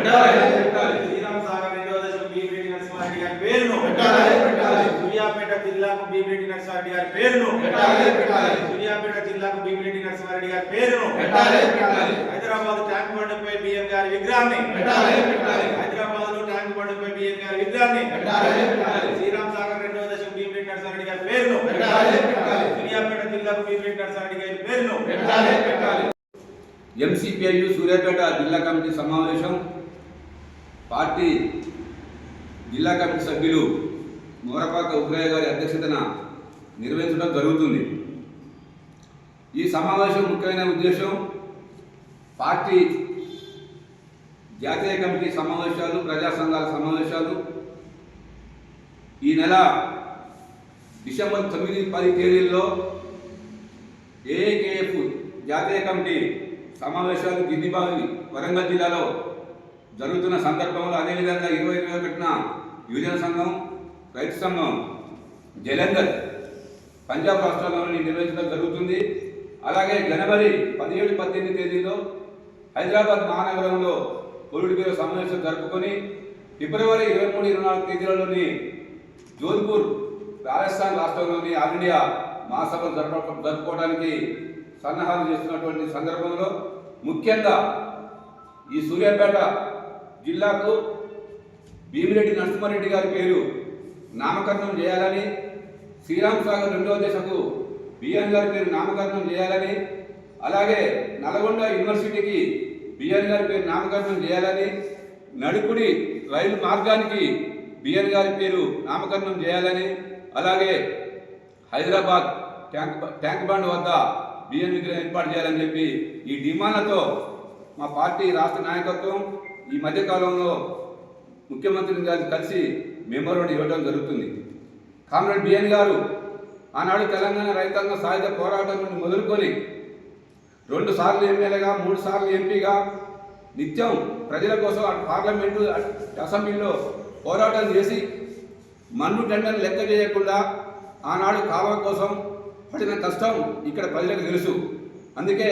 శ్రీరామ్ సాగర్ రెండవ దశకు భీమిరెడ్డి నరసింహారెడ్డి గారి పేరును సూర్యాపేట జిల్లాకు భీమిరెడ్డి నరసింహారెడ్డి గారి పేరును సూర్యాపేట జిల్లాకు భీమిరెడ్డి నరసింహారెడ్డి గారి పేరును హైదరాబాద్ ట్యాంక్ బండ్పై బిఎన్ గారి విగ్రహాన్ని హైదరాబాద్ లో ట్యాంక్ బండ్పై బిఎన్ గారి విగ్రహాన్ని శ్రీరామ్ సాగర్ రెండవ దశకు భీమిరెడ్డి నరసింహారెడ్డి గారి పేరును సూర్యాపేట జిల్లాకు భీమిరెడ్డి నరసింహారెడ్డి గారి పేరును ఎంసీపీఐ సూర్యాపేట జిల్లా కమిటీ సమావేశం పార్టీ జిల్లా కమిటీ సభ్యులు మోరపాక ఉగ్రయ్య గారి అధ్యక్షతన నిర్వహించడం జరుగుతుంది. ఈ సమావేశం ముఖ్యమైన ఉద్దేశం పార్టీ జాతీయ కమిటీ సమావేశాలు, ప్రజా సంఘాల సమావేశాలు ఈ నెల డిసెంబర్ 9, 10 తేదీల్లో ఏఐకేఎఫ్ జాతీయ కమిటీ సమావేశాలు గిద్దిబావి వరంగల్ జిల్లాలో జరుగుతున్న సందర్భంలో, అదేవిధంగా 2021న యువజన సంఘం, రైతు సంఘం జలంధర్ పంజాబ్ రాష్ట్రాల్లో నిర్వహించడం జరుగుతుంది. అలాగే జనవరి 17, 18 తేదీలో హైదరాబాద్ మహానగరంలో పొలిట్ బ్యూరో సమావేశం జరుపుకొని ఫిబ్రవరి 23, 24 తేదీలలోని జోధ్పూర్ రాజస్థాన్ రాష్ట్రంలోని ఆల్ ఇండియా మహాసభలు జరుపుకోవడానికి సన్నాహాలు చేస్తున్నటువంటి సందర్భంలో ముఖ్యంగా ఈ సూర్యాపేట జిల్లాకు భీమిరెడ్డి నరసింహారెడ్డి గారి పేరు నామకరణం చేయాలని, శ్రీరామ్ సాగర్ రెండవ దశకు బిఎన్ గారి పేరు నామకరణం చేయాలని, అలాగే నల్గొండ యూనివర్సిటీకి బిఎన్ గారి పేరు నామకరణం చేయాలని, నడుకుడి రైలు మార్గానికి బిఎన్ గారి పేరు నామకరణం చేయాలని, అలాగే హైదరాబాద్ ట్యాంక్ బండ్ వద్ద బిఎన్ విగ్రహం ఏర్పాటు చేయాలని చెప్పి ఈ డిమాండ్లతో మా పార్టీ రాష్ట్ర నాయకత్వం ఈ మధ్యకాలంలో ముఖ్యమంత్రి గారిని కలిసి మెమోరాండం ఇవ్వడం జరుగుతుంది. కామ్రేడ్ బిఎన్ గారు ఆనాడు తెలంగాణ రైతాంగ సాయుధ పోరాటం నుండి మొదలుకొని 2 సార్లు ఎమ్మెల్యేగా, 3 సార్లు ఎంపీగా నిత్యం ప్రజల కోసం పార్లమెంటు, అసెంబ్లీలో పోరాటం చేసి మన్ను టెండర్లు లెక్క చేయకుండా ఆనాడు కాలువ కోసం పడిన కష్టం ఇక్కడ ప్రజలకు తెలుసు. అందుకే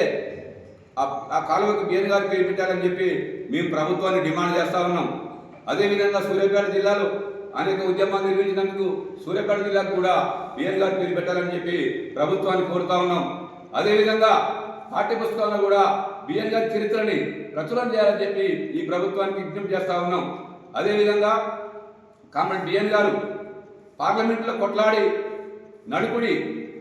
ఆ కాలువకు బిఎన్ గారి పేరు పెట్టాలని చెప్పి మేము ప్రభుత్వాన్ని డిమాండ్ చేస్తూ ఉన్నాం. అదేవిధంగా సూర్యాపేట జిల్లాలో అనేక ఉద్యమాలు నిర్వహించినందుకు సూర్యాపేట జిల్లాకు కూడా బిఎన్ గారి పేరు పెట్టాలని చెప్పి ప్రభుత్వాన్ని కోరుతా ఉన్నాం. అదేవిధంగా పాఠ్య పుస్తకాలను కూడా బిఎన్ గారి చరిత్రని ప్రచురణ చేయాలని చెప్పి ఈ ప్రభుత్వానికి విజ్ఞప్తి చేస్తూ ఉన్నాం. అదేవిధంగా కామ్రేడ్ బిఎన్ గారు పార్లమెంట్లో కొట్లాడి నడుకుడి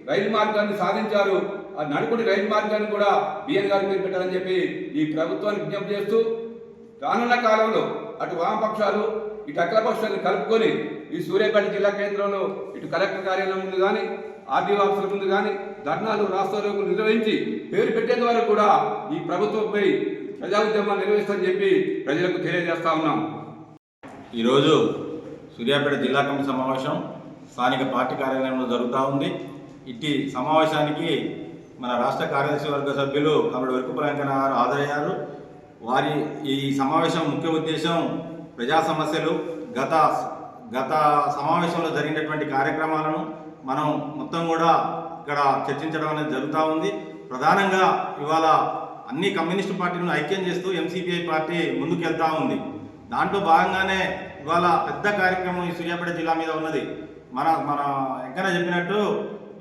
రైలు మార్గాన్ని సాధించారు. ఆ నడుకుడి రైలు మార్గాన్ని కూడా బిఎన్ గారి పేరు పెట్టాలని చెప్పి ఈ ప్రభుత్వాన్ని విజ్ఞప్తి చేస్తూ రానున్న కాలంలో అటు వామపక్షాలు, ఇటు అఖిలపక్షాలను కలుపుకొని ఈ సూర్యాపేట జిల్లా కేంద్రంలో ఇటు కలెక్టర్ కార్యాలయం ముందు కానీ, ఆర్డీఓ ఆఫీసుల ముందు కానీ ధర్నాలు, రాస్తారోకోలు నిర్వహించి పేరు పెట్టేంత వరకు కూడా ఈ ప్రభుత్వంపై ప్రజా ఉద్యమాలు నిర్వహిస్తామని చెప్పి ప్రజలకు తెలియజేస్తా ఉన్నాం. ఈరోజు సూర్యాపేట జిల్లా కమిటీ సమావేశం స్థానిక పార్టీ కార్యాలయంలో జరుగుతూ ఉంది. ఇట్టి సమావేశానికి మన రాష్ట్ర కార్యదర్శి వర్గ సభ్యులు కామ్రేడ్ వెర్కుపల్లి వెంకన్న గారు హాజరయ్యారు. వారి ఈ సమావేశం ముఖ్య ఉద్దేశం ప్రజా సమస్యలు, గత సమావేశంలో జరిగినటువంటి కార్యక్రమాలను మనం మొత్తం కూడా ఇక్కడ చర్చించడం అనేది జరుగుతూ ఉంది. ప్రధానంగా ఇవాళ అన్ని కమ్యూనిస్టు పార్టీలను ఐక్యం చేస్తూ ఎంసీపీఐ పార్టీ ముందుకెళ్తూ ఉంది. దాంట్లో భాగంగానే ఇవాళ పెద్ద కార్యక్రమం ఈ సూర్యాపేట జిల్లా మీద ఉన్నది. మన వెంకన్న చెప్పినట్టు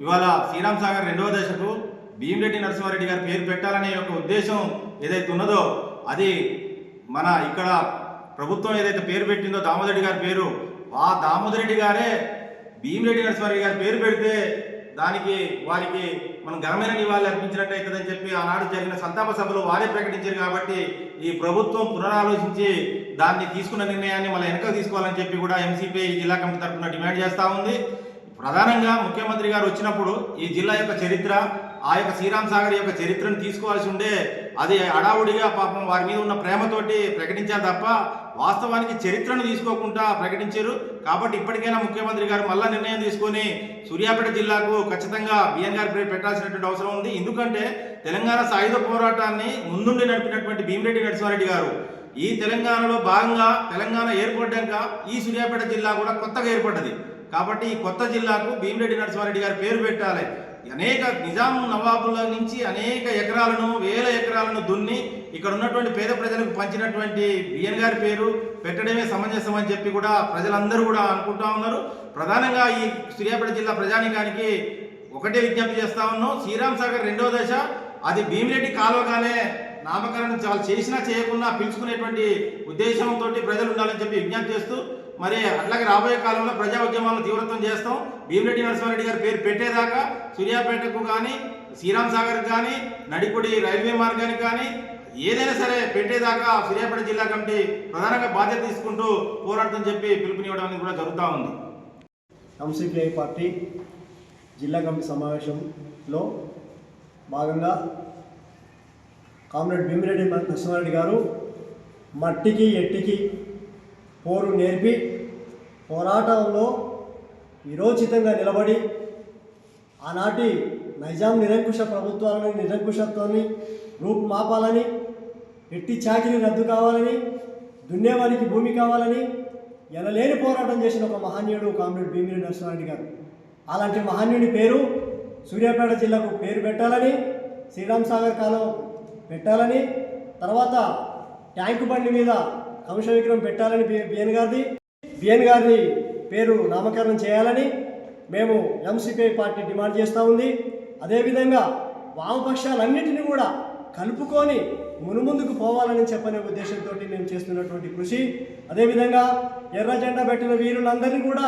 ఇవాళ శ్రీరామ్ సాగర్ రెండవ దశకు భీమిరెడ్డి నరసింహారెడ్డి గారి పేరు పెట్టాలనే ఒక ఉద్దేశం ఏదైతే ఉన్నదో అది మన ఇక్కడ ప్రభుత్వం ఏదైతే పేరు పెట్టిందో దామోదరెడ్డి గారి పేరు, ఆ దామోదరెడ్డి గారే భీమిరెడ్డి నరసింహారెడ్డి గారి పేరు పెడితే దానికి వారికి మనం ఘనమైన నివాళులు అర్పించినట్టు అవుతుందని చెప్పి ఆనాడు జరిగిన సంతాప సభలో వారే ప్రకటించారు. కాబట్టి ఈ ప్రభుత్వం పునరాలోచించి దాన్ని తీసుకున్న నిర్ణయాన్ని మళ్ళీ వెనక తీసుకోవాలని చెప్పి కూడా ఎంసీపీఐ జిల్లా కమిటీ తరఫున డిమాండ్ చేస్తూ ఉంది. ప్రధానంగా ముఖ్యమంత్రి గారు వచ్చినప్పుడు ఈ జిల్లా యొక్క చరిత్ర, ఆ యొక్క శ్రీరామ్ సాగర్ యొక్క చరిత్రను తీసుకోవాల్సి ఉండే అది అడావుడిగా పాపం వారి మీద ఉన్న ప్రేమతోటి ప్రకటించారు తప్ప వాస్తవానికి చరిత్రను తీసుకోకుండా ప్రకటించారు. కాబట్టి ఇప్పటికైనా ముఖ్యమంత్రి గారు మళ్ళా నిర్ణయం తీసుకొని సూర్యాపేట జిల్లాకు ఖచ్చితంగా బిఎన్ గారి పేరు పెట్టాల్సినటువంటి అవసరం ఉంది. ఎందుకంటే తెలంగాణ సాయుధ పోరాటాన్ని ముందుండి నడిపినటువంటి భీమిరెడ్డి నరసింహారెడ్డి గారు ఈ తెలంగాణలో భాగంగా తెలంగాణ ఏర్పడ్డాక ఈ సూర్యాపేట జిల్లా కూడా కొత్తగా ఏర్పడ్డది. కాబట్టి ఈ కొత్త జిల్లాకు భీమిరెడ్డి నరసింహారెడ్డి గారి పేరు పెట్టాలి. అనేక నిజాం నవాబుల నుంచి అనేక ఎకరాలను, వేల ఎకరాలను దున్ని ఇక్కడ ఉన్నటువంటి పేద ప్రజలకు పంచినటువంటి బిఎన్ గారి పేరు పెట్టడమే సమంజసం అని చెప్పి కూడా ప్రజలందరూ కూడా అనుకుంటా ఉన్నారు. ప్రధానంగా ఈ సూర్యాపేట జిల్లా ప్రజానికానికి ఒకటే విజ్ఞప్తి చేస్తా ఉన్నాం, శ్రీరామ్ సాగర్ రెండో దశ అది భీమిరెడ్డి కాలువగానే నామకరణం చాలా చేసినా చేయకున్నా పిలుచుకునేటువంటి ఉద్దేశంతో ప్రజలు ఉండాలని చెప్పి విజ్ఞప్తి చేస్తూ మరి అట్లాగే రాబోయే కాలంలో ప్రజా ఉద్యమాలను తీవ్రతం చేస్తాం. భీమిరెడ్డి నరసింహారెడ్డి గారి పేరు పెట్టేదాకా సూర్యాపేటకు కానీ శ్రీరామ్ సాగర్కి కానీ నడిపొడి రైల్వే మార్గానికి కానీ ఏదైనా సరే పెట్టేదాకా సూర్యాపేట జిల్లా కమిటీ ప్రధానంగా బాధ్యత తీసుకుంటూ పోరాడతామని చెప్పి పిలుపునివ్వడం అనేది కూడా జరుగుతూ ఉంది. ఎంసీపీఐ పార్టీ జిల్లా కమిటీ సమావేశంలో భాగంగా కామ్రేడ్ భీమిరెడ్డి నరసింహారెడ్డి గారు మట్టికి ఎట్టికి పోరు నేర్పి పోరాటంలో విరోచితంగా నిలబడి ఆనాటి నైజాం నిరంకుశ ప్రభుత్వాలని నిరంకుశత్వాన్ని రూపుమాపాలని ఎట్టి చాకిరి రద్దు కావాలని దున్నేవారికి భూమి కావాలని ఎనలేని పోరాటం చేసిన ఒక మహనీయుడు కామ్రేడ్ భీమిరెడ్డి నరసింహారెడ్డి గారు. అలాంటి మహనీయుడి పేరు సూర్యాపేట జిల్లాకు పేరు పెట్టాలని, శ్రీరామ్ సాగర్ కాలం పెట్టాలని, తర్వాత ట్యాంకు బండి మీద కంశ విగ్రహం పెట్టాలని బిఎన్ గారిని పేరు నామకరణం చేయాలని మేము ఎంసీపీఐ పార్టీ డిమాండ్ చేస్తూ ఉంది. అదేవిధంగా వామపక్షాలన్నింటినీ కూడా కలుపుకొని మునుముందుకు పోవాలని చెప్పనే ఉద్దేశంతో మేము చేస్తున్నటువంటి కృషి. అదేవిధంగా ఎర్ర జెండా పెట్టిన వీరులందరినీ కూడా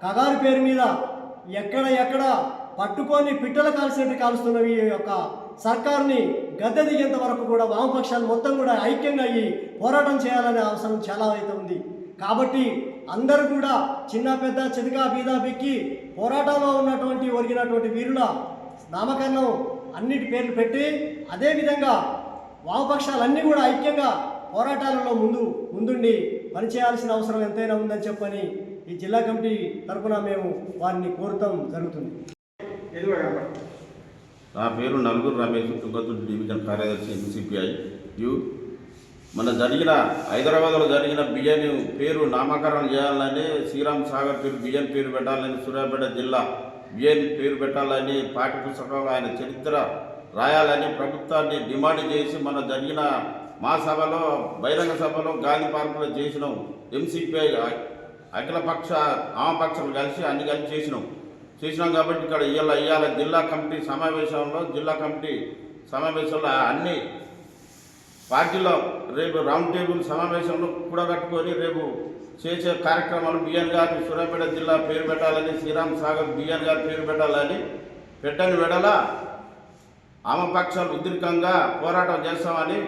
కగారు పేరు మీద ఎక్కడ పట్టుకొని పిట్టలు కాల్సినట్టు కాలుస్తున్న ఈ యొక్క సర్కారుని గద్దె దిగేంత వరకు కూడా వామపక్షాలు మొత్తం కూడా ఐక్యంగా అయ్యి పోరాటం చేయాలనే అవసరం చాలా అయితే ఉంది. కాబట్టి అందరూ కూడా చిన్న పెద్ద చితక బీద బిక్కి పోరాటంలో ఉన్నటువంటి ఒరిగినటువంటి వీరుల నామకరణం అన్నిటి పేర్లు పెట్టి అదేవిధంగా వామపక్షాలన్నీ కూడా ఐక్యంగా పోరాటాలలో ముందుండి పనిచేయాల్సిన అవసరం ఎంతైనా ఉందని చెప్పని ఈ జిల్లా కమిటీ తరఫున మేము వారిని కోరటం జరుగుతుంది. నా పేరు నలుగురు రమేష్, తుంగతుర్తి డివిజన్ కార్యదర్శి ఎంసీపీఐ యు. మన హైదరాబాద్లో జరిగిన బియ్యని పేరు నామకరణం చేయాలని, శ్రీరామ్ సాగర్ పేరు బియ్యన్ పేరు పెట్టాలని, సూర్యాపేట జిల్లా బియ్యన్ పేరు పెట్టాలని, పాఠ్య పుస్తకంలో ఆయన చరిత్ర రాయాలని ప్రభుత్వాన్ని డిమాండ్ చేసి మన జరిగిన మా సభలో బహిరంగ సభలో గాంధీ పార్కులో చేసినాం. ఎంసీపీఐ అఖిలపక్ష ఆమపక్షం కలిసి అన్ని కలిసి చేసినాం కాబట్టి ఇక్కడ ఇవాళ జిల్లా కమిటీ సమావేశంలో అన్ని పార్టీలో రేపు రౌండ్ టేబుల్ సమావేశంలో కూడా కట్టుకొని రేపు చేసే కార్యక్రమాలు బిఎన్ గారిని సూర్యాపేట జిల్లా పేరు పెట్టాలని, శ్రీరామ్ సాగర్ బిఎన్ గారి పేరు పెట్టాలని పెట్టని వెడల ఆమపక్షాలు ఉద్రిక్తంగా పోరాటం చేస్తామని